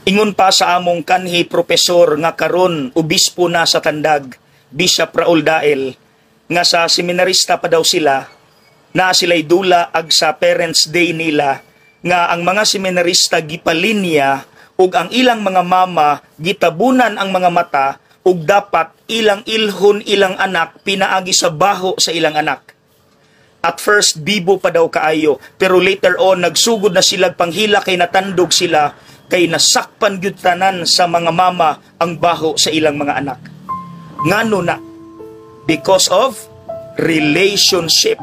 Ingon pa sa among kanhi profesor nga karon obispo na sa Tandag, Bishop Raul Dael, nga sa seminarista pa daw sila, na sila'y dula ag sa Parents Day nila, nga ang mga seminarista gipalinya ug ang ilang mga mama gitabunan ang mga mata ug dapat ilang ilhon ilang anak pinaagi sa baho sa ilang anak. At first, bibo pa daw kaayo, pero later on, nagsugod na sila panghila kay natandog sila, kay nasakpan gyud tanan sa mga mama ang baho sa ilang mga anak. Ngano na? Because of relationship.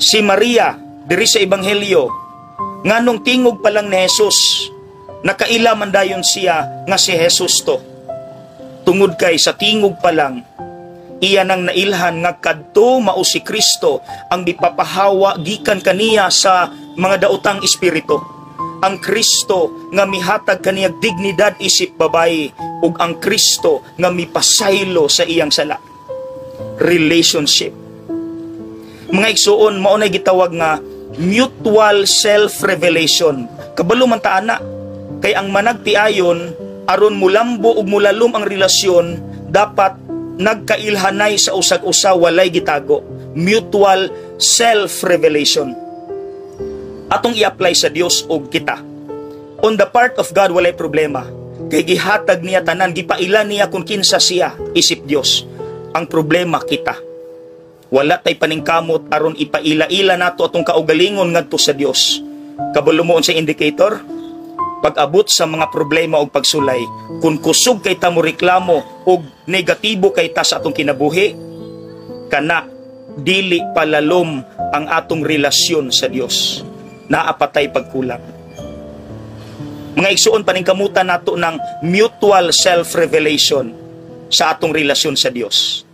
Si Maria, diri sa Ebanghelyo, nganong tingog pa lang ni Jesus, nakaila man dayon siya nga si Jesus to. Tungod kay sa tingog pa lang, iya nang nailhan nga kadto mao si Kristo ang gipapahawa gikan kaniya sa mga daotang espiritu. Ang Kristo nga mihatag kaniyang dignidad isip babayi ug ang Kristo nga mipasaylo sa iyang sala. Relationship. Mga igsuon, mao nay gitawag nga mutual self-revelation. Kabalo man ta ana, kay ang managtiayon aron mulambo ug mulalom ang relasyon dapat nagkailhanay sa usag-usa walay gitago. Mutual self-revelation. Atong i-apply sa Dios ug kita. On the part of God walay problema. Kay gihatag niya tanan, gipailan niya kung kinsa siya, isip Dios. Ang problema kita. Wala tay paningkamot aron ipaila-ila nato atong kaugalingon ngadto sa Dios. Kabalo mo sa indicator, pag-abot sa mga problema o pagsulay, kung kusog kay ta mo reklamo o negatibo kay ta sa atong kinabuhi, kana, dili palalom ang atong relasyon sa Dios. Naapatay pagkulang. Mga igsuon, paningkamutan nato ng mutual self-revelation sa atong relasyon sa Dios.